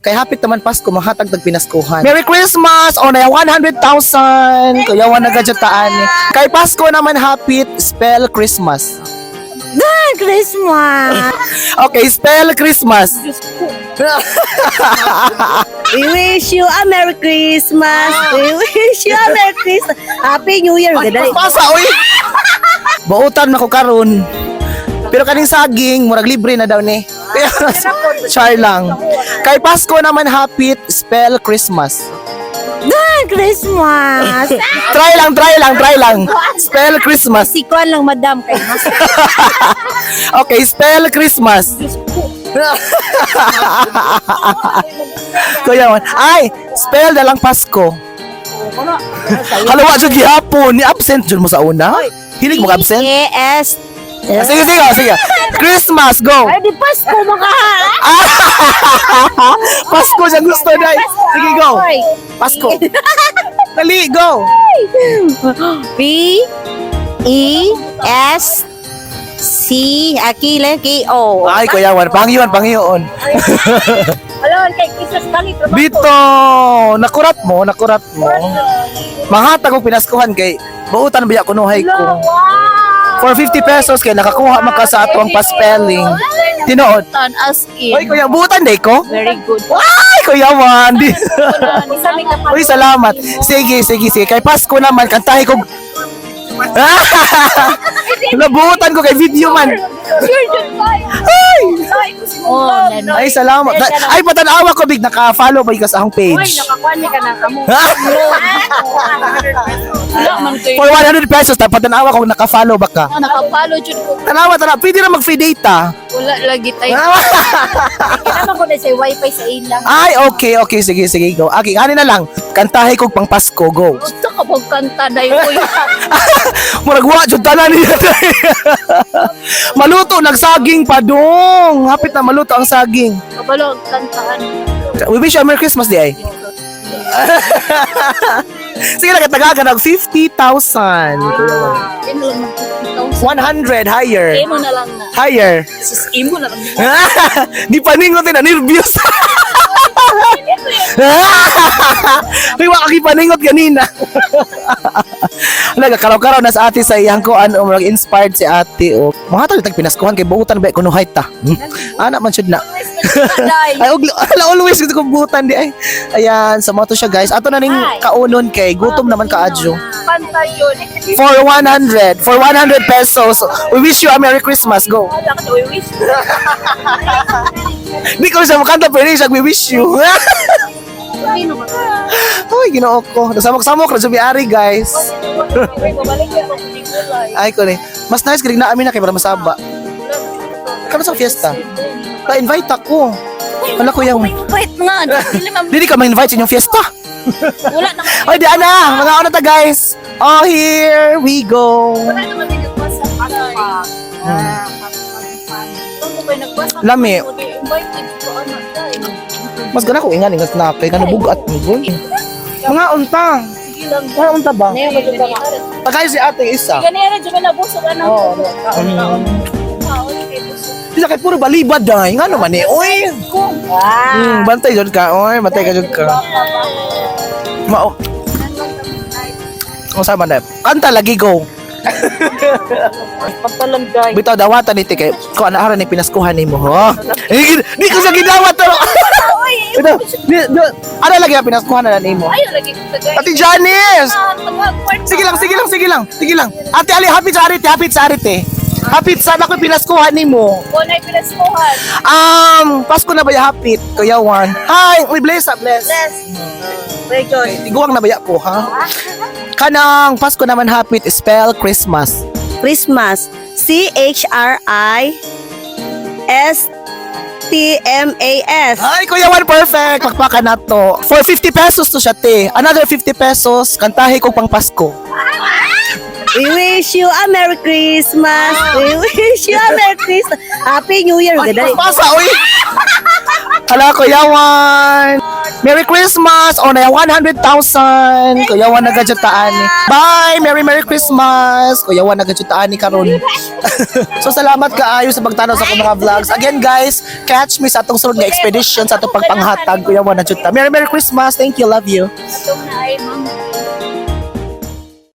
Kay hapit naman Pasko, mahatag tag pinaskuhan. Merry Christmas! O na 100,000! Kuyawan na gadyataan. Kay Pasko naman hapit, spell Christmas. Christmas! Okay, spell Christmas. We wish you a Merry Christmas! We wish you a Merry Christmas! Happy New Year! Gadali. Pasa, uy! Bautan na ko karon. Pero kaning saging, murag libre na daw ni. Char lang. Kay Pasko naman hapit, spell Christmas. Christmas! Try lang. Spell Christmas. Sikuan lang, madam. Kay mas. Okay, spell Christmas. Kuya man. Ay, spell na lang Pasko. Halawa jud gihapon, ni absent jud mo sa una. Hilig mo ka absent? Yes. Sige. Christmas, go. Ay, di Pasko maka. Pasko siya gusto dai. Sige, go. Pasko. Dali, go. P-E-S-C Akile K-O. Ay, kuya man, pangyon. Alon, kay Christmas balik. Bito, nakurat mo. Mahatag og pinaskuhan kay bautan biya kunuhay ko. For 50 pesos kay nakakuha man ka sa ato ang pa-spelling. Tinuod. As in. Oy, kuya, buutan day ko. Very good. Ay, kuya man. Sabi ka pa. Uy, salamat. Sige. Kay Pasko naman, kantahi ko. Nabuutan ko kay video man. Oh, Ay, salamat. Ay, patanawa ko, big. Naka-follow ba ka sa akong page? nakakuha ka na kamo. Wala man kayo. For 100 pesos, patanawa ko naka-follow ba ka? Nakapalo jud ko. Tanawa. Pwede na mag-free data. Wala lagi tayo. Kailangan ko na sa wifi sa ilang. Ay, okay. Sige, go. Okay, ano na lang. Kantahi ko pang Pasko, go. Gusto ka bang kanta na yun? Muragwa, jud tanan niya. Maluto, nagsaging pa dong. Hapit na maluto ang saging. Kabalo, kantaan. We wish you a Merry Christmas, di ay. Sige lang, tagagan ng 50,000. Imo lang ng 100, higher. Imo na lang na. Higher. Sus, imo na lang. Di pa ningot na nervyos. May makakipaningot kanina. Karaw-karaw na sa ate sa iyang ko ano inspired si ate o mga tao tag pinaskuhan kay buutan ba kuno height ta. Ana man syud na. Ay always gusto ko buutan di ay. Ayan sa mo to siya guys. Ato na ning kaunon kay gutom naman ka adjo. Kanta yun. For 100 pesos. We wish you a Merry Christmas. Go. Wala ka we wish. Di ko siya makanta pero siya we wish you. Sino ba? Ay, ginoo ko. Nasamok-samok na sumiari, guys. Babalik yan ako ni Kulay. Ay, ko ni. Mas nice kinig na amin na kay para masaba. Kano sa fiesta? Pa-invite ako. Wala ko yung... Wait nga. Dili man. Dili ka ma-invite sa inyong fiesta. Wala naman. Ay, di ana. Mga ano ta, guys. Oh, here we go. Wala naman din nagbasa. Lami. Invited ko ano dahil. Mas gana ko ingan ingat na kay kanang bugat ni boy. Mga unta. Sige lang. Mga unta ba? Nayo ba dito? Pagkain si ate isa. Ganyan na dyan na busog ano. Oo. Bisa kay puro balibad dai. Nga naman eh. Oy. Bantay jud ka. Oy, bantay ka jud ka. Mao. Kung saan man na. Kanta lagi go. Pagtalan guys. Bitaw dawatan ni kay ko ana ni pinaskuhan nimo ho. Di ko sa gidawat to. Bitaw. Ano lagi ang pinaskuhan na nimo? Ayaw lagi ko guys. Ate Janice. Sige lang. Ate Ali, happy sa arite. Hapit sana ko pinaskuhan nimo. Kung ay pinaskuhan. Pasko na ba ya hapit? Kuya Juan. Hi, we bless. Bless. Very good. Tiguang na baya ko ha. Kanang Pasko naman hapit spell Christmas. Christmas. C-H-R-I-S-T-M-A-S. Ay, Kuya Juan, perfect. Pakpakan na to. For 50 pesos to siya, te. Another 50 pesos. Kantahi ko pang Pasko. We wish you a Merry Christmas. We wish you a Merry Christmas. Happy New Year. Gadali. Pasa, uy. Hala, Kuya Juan. Merry Christmas! O na 100,000! Kuyawan na gadyataan ni. Bye! Merry Christmas! Kuyawan na gadyataan ni karon. So salamat kaayo sa pagtanaw sa akong mga vlogs. Again guys, catch me sa atong sunod nga expedition sa atong pagpanghatag. Kuyawan na gadyataan. Merry Christmas! Thank you, love you. Atong na ay ma'am.